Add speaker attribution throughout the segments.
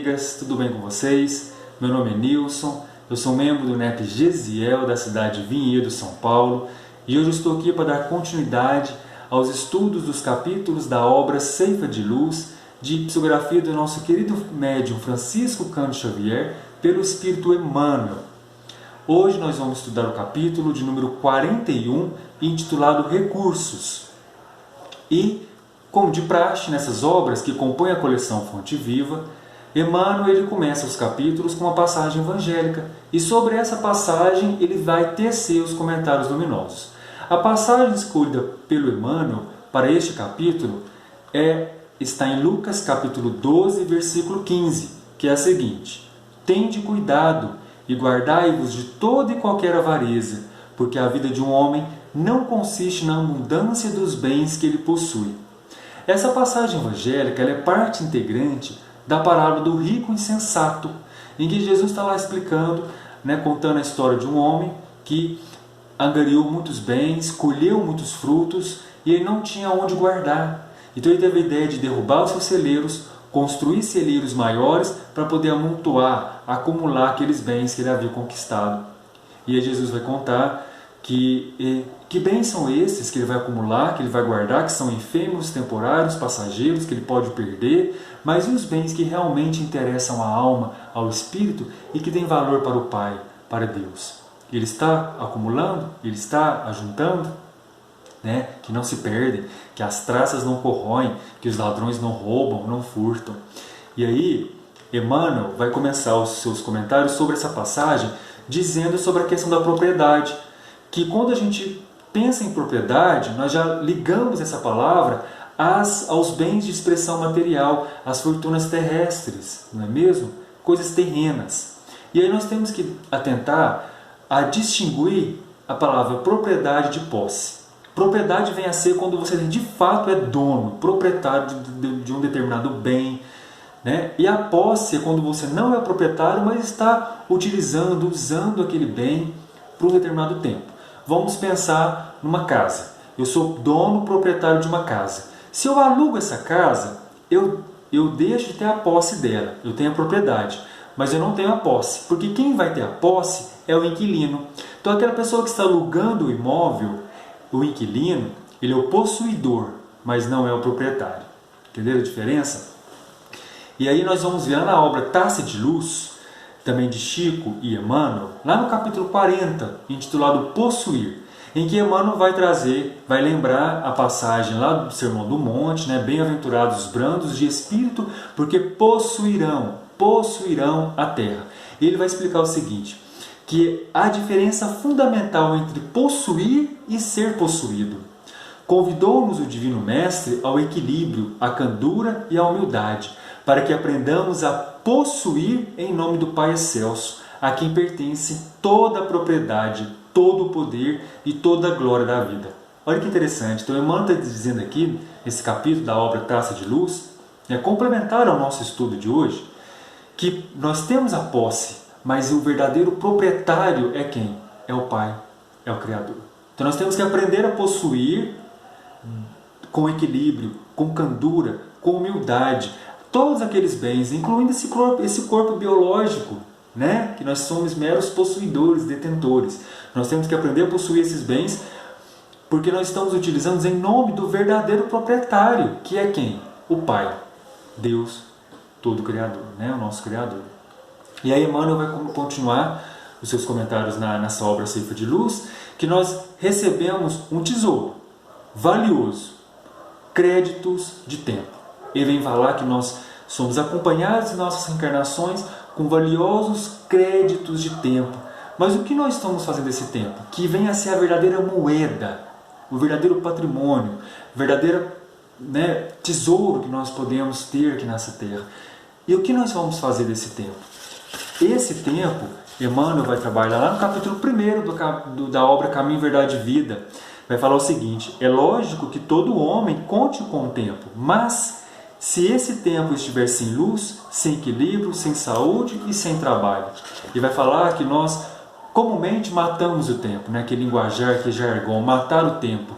Speaker 1: amigas, tudo bem com vocês? Meu nome é Nilson, eu sou membro do NEP Gesiel da cidade de Vinhedo, São Paulo, e hoje eu estou aqui para dar continuidade aos estudos dos capítulos da obra Ceifa de Luz, de psicografia do nosso querido médium Francisco Cândido Xavier, pelo Espírito Emmanuel. Hoje nós vamos estudar o capítulo de número 41, intitulado Recursos. E, como de praxe nessas obras que compõem a coleção Fonte Viva, Emmanuel ele começa os capítulos com uma passagem evangélica e sobre essa passagem ele vai tecer os comentários luminosos. A passagem escolhida pelo Emmanuel para este capítulo está em Lucas capítulo 12, versículo 15, que é a seguinte: Tende cuidado e guardai-vos de toda e qualquer avareza, porque a vida de um homem não consiste na abundância dos bens que ele possui. Essa passagem evangélica ela é parte integrante da parábola do rico insensato, em que Jesus está lá explicando, contando a história de um homem que angariou muitos bens, colheu muitos frutos e ele não tinha onde guardar. Então ele teve a ideia de derrubar os seus celeiros, construir celeiros maiores para poder amontoar, acumular aqueles bens que ele havia conquistado. E aí Jesus vai contar que bens são esses que ele vai acumular, que ele vai guardar, que são efêmeros, temporários, passageiros, que ele pode perder, mas e os bens que realmente interessam à alma, ao espírito e que têm valor para o Pai, para Deus? Ele está acumulando? Ele está ajuntando? Que não se perdem, que as traças não corroem, que os ladrões não roubam, não furtam. E aí, Emmanuel vai começar os seus comentários sobre essa passagem dizendo sobre a questão da propriedade, que quando a gente pensa em propriedade, nós já ligamos essa palavra aos bens de expressão material, às fortunas terrestres, não é mesmo? Coisas terrenas. E aí nós temos que atentar a distinguir a palavra propriedade de posse. Propriedade vem a ser quando você de fato é dono, proprietário de um determinado bem. E a posse é quando você não é proprietário, mas está usando aquele bem por um determinado tempo. Vamos pensar numa casa. Eu sou dono, proprietário de uma casa. Se eu alugo essa casa, eu deixo de ter a posse dela. Eu tenho a propriedade, mas eu não tenho a posse. Porque quem vai ter a posse é o inquilino. Então aquela pessoa que está alugando o imóvel, o inquilino, ele é o possuidor, mas não é o proprietário. Entenderam a diferença? E aí nós vamos ver na obra Taça de Luz, também de Chico e Emmanuel, lá no capítulo 40, intitulado Possuir, em que Emmanuel vai lembrar a passagem lá do Sermão do Monte, Bem-aventurados os brandos de espírito, porque possuirão a terra. E ele vai explicar o seguinte, que há diferença fundamental entre possuir e ser possuído. Convidou-nos o Divino Mestre ao equilíbrio, à candura e à humildade, para que aprendamos a possuir em nome do Pai Excelso, a quem pertence toda a propriedade, todo o poder e toda a glória da vida. Olha que interessante. Então, Emmanuel está dizendo aqui, esse capítulo da obra Traça de Luz, complementar ao nosso estudo de hoje, que nós temos a posse, mas o verdadeiro proprietário é quem? É o Pai, é o Criador. Então, nós temos que aprender a possuir com equilíbrio, com candura, com humildade, todos aqueles bens, incluindo esse corpo biológico, que nós somos meros possuidores, detentores. Nós temos que aprender a possuir esses bens, porque nós estamos utilizando em nome do verdadeiro proprietário, que é quem? O Pai, Deus, todo Criador, o nosso Criador. E aí Emmanuel vai continuar os seus comentários nessa obra Ceifa de Luz, que nós recebemos um tesouro valioso, créditos de tempo. Ele vem falar que nós somos acompanhados em nossas reencarnações com valiosos créditos de tempo. Mas o que nós estamos fazendo desse tempo? Que vem a ser a verdadeira moeda, o verdadeiro patrimônio, o verdadeiro tesouro que nós podemos ter aqui nessa terra. E o que nós vamos fazer desse tempo? Esse tempo, Emmanuel vai trabalhar lá no capítulo 1 da obra Caminho, Verdade e Vida. Vai falar o seguinte: é lógico que todo homem conte com o tempo, mas se esse tempo estiver sem luz, sem equilíbrio, sem saúde e sem trabalho. E vai falar que nós comumente matamos o tempo, que linguajar, que jargão, matar o tempo.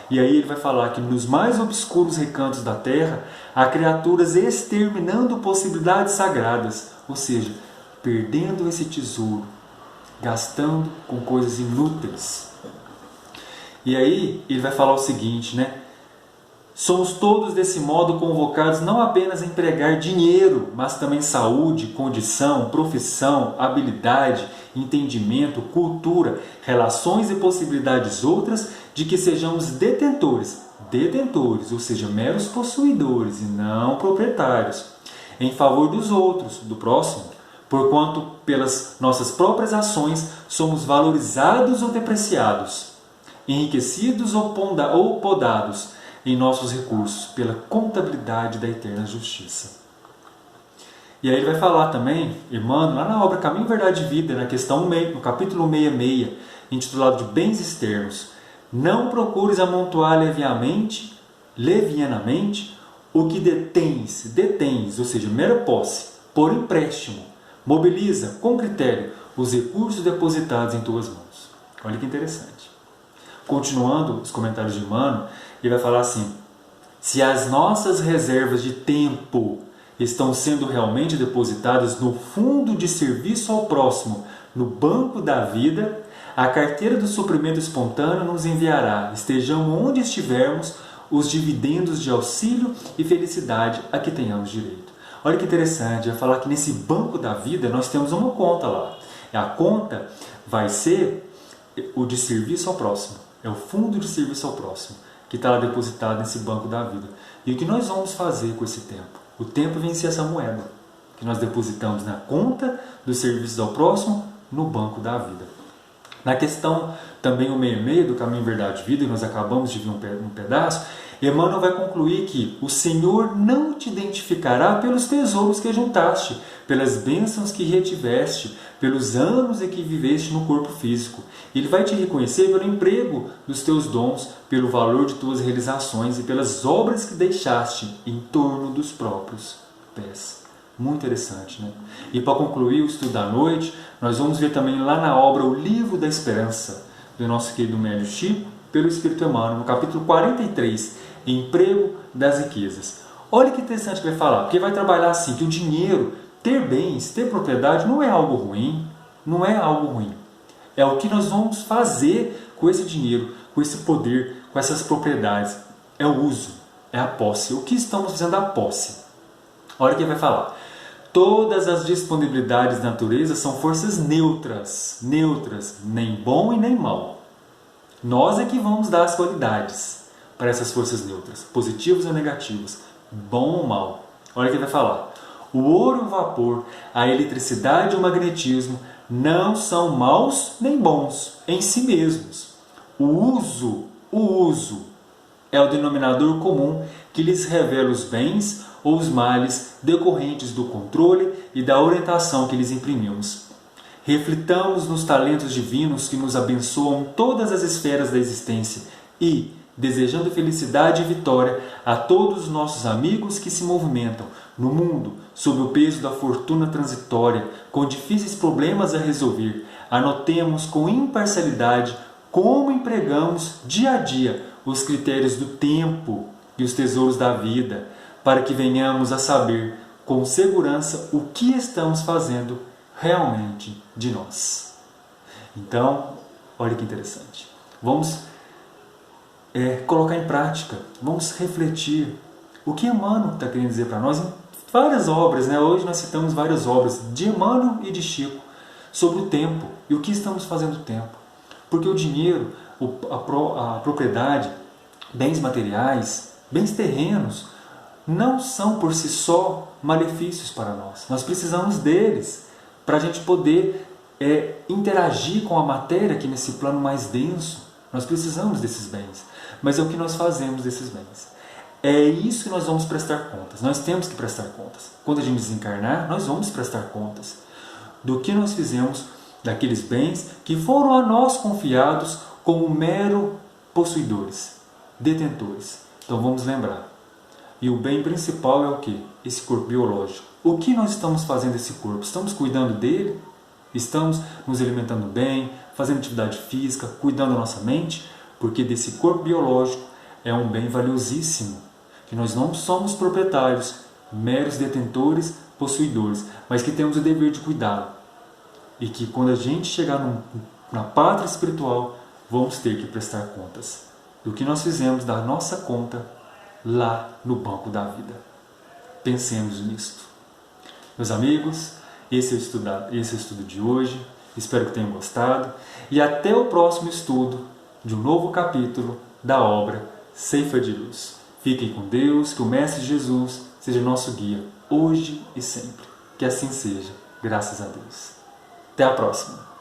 Speaker 1: E aí ele vai falar que nos mais obscuros recantos da terra há criaturas exterminando possibilidades sagradas, ou seja, perdendo esse tesouro, gastando com coisas inúteis. E aí ele vai falar o seguinte, né? Somos todos desse modo convocados não apenas a empregar dinheiro, mas também saúde, condição, profissão, habilidade, entendimento, cultura, relações e possibilidades outras de que sejamos detentores, ou seja, meros possuidores e não proprietários, em favor dos outros, do próximo, porquanto pelas nossas próprias ações somos valorizados ou depreciados, enriquecidos ou podados em nossos recursos, pela contabilidade da eterna justiça. E aí ele vai falar também, Emmanuel, lá na obra Caminho, Verdade e Vida, na questão 1, no capítulo 66, intitulado de Bens Externos, não procures amontoar levianamente o que detens, ou seja, mera posse, por empréstimo, mobiliza com critério os recursos depositados em tuas mãos. Olha que interessante. Continuando os comentários de Emmanuel, ele vai falar assim: se as nossas reservas de tempo estão sendo realmente depositadas no fundo de serviço ao próximo, no banco da vida, a carteira do suprimento espontâneo nos enviará, estejamos onde estivermos, os dividendos de auxílio e felicidade a que tenhamos direito. Olha que interessante, vai falar que nesse banco da vida nós temos uma conta lá. A conta vai ser o de serviço ao próximo, é o fundo de serviço ao próximo, que está lá depositado nesse banco da vida. E o que nós vamos fazer com esse tempo? O tempo vem ser essa moeda que nós depositamos na conta do serviço ao próximo, no banco da vida. Na questão também o 66 do Caminho, Verdade e Vida, e nós acabamos de ver um pedaço, Emmanuel vai concluir que o Senhor não te identificará pelos tesouros que juntaste, pelas bênçãos que retiveste, pelos anos em que viveste no corpo físico. Ele vai te reconhecer pelo emprego dos teus dons, pelo valor de tuas realizações e pelas obras que deixaste em torno dos próprios pés. Muito interessante, né? E para concluir o estudo da noite, nós vamos ver também lá na obra O Livro da Esperança, do nosso querido Médio Chico, pelo Espírito Emmanuel, no capítulo 43, Emprego das Riquezas. Olha que interessante que vai falar, porque vai trabalhar assim, que o dinheiro, ter bens, ter propriedade, não é algo ruim, não é algo ruim. É o que nós vamos fazer com esse dinheiro, com esse poder, com essas propriedades. É o uso, é a posse. O que estamos fazendo da posse? Olha o que vai falar. Todas as disponibilidades da natureza são forças neutras, nem bom e nem mal. Nós é que vamos dar as qualidades para essas forças neutras, positivas ou negativas, bom ou mal. Olha o que vai falar. O ouro e o vapor, a eletricidade e o magnetismo não são maus nem bons em si mesmos. O uso é o denominador comum que lhes revela os bens ou os males decorrentes do controle e da orientação que lhes imprimimos. Reflitamos nos talentos divinos que nos abençoam em todas as esferas da existência e, desejando felicidade e vitória a todos os nossos amigos que se movimentam no mundo sob o peso da fortuna transitória, com difíceis problemas a resolver, anotemos com imparcialidade como empregamos dia a dia os critérios do tempo e os tesouros da vida, para que venhamos a saber com segurança o que estamos fazendo realmente de nós. Então, olha que interessante. Vamos colocar em prática, vamos refletir o que Emmanuel está querendo dizer para nós em várias obras, né? Hoje nós citamos várias obras de Emmanuel e de Chico sobre o tempo e o que estamos fazendo do tempo. Porque o dinheiro, a propriedade, bens materiais, bens terrenos, não são por si só malefícios para nós. Nós precisamos deles para a gente poder interagir com a matéria aqui nesse plano mais denso. Nós precisamos desses bens. Mas é o que nós fazemos desses bens. É isso que nós vamos prestar contas. Nós temos que prestar contas. Quando a gente desencarnar, nós vamos prestar contas do que nós fizemos daqueles bens que foram a nós confiados como mero possuidores, detentores. Então vamos lembrar. E o bem principal é o quê? Esse corpo biológico. O que nós estamos fazendo desse corpo? Estamos cuidando dele? Estamos nos alimentando bem, fazendo atividade física, cuidando da nossa mente? Porque desse corpo biológico é um bem valiosíssimo, que nós não somos proprietários, meros detentores, possuidores, mas que temos o dever de cuidá-lo. E que quando a gente chegar na pátria espiritual, vamos ter que prestar contas do que nós fizemos da nossa conta lá no banco da vida. Pensemos nisto. Meus amigos, esse é o estudo de hoje. Espero que tenham gostado. E até o próximo estudo de um novo capítulo da obra Ceifa de Luz. Fiquem com Deus, que o Mestre Jesus seja nosso guia, hoje e sempre. Que assim seja, graças a Deus. Até a próxima!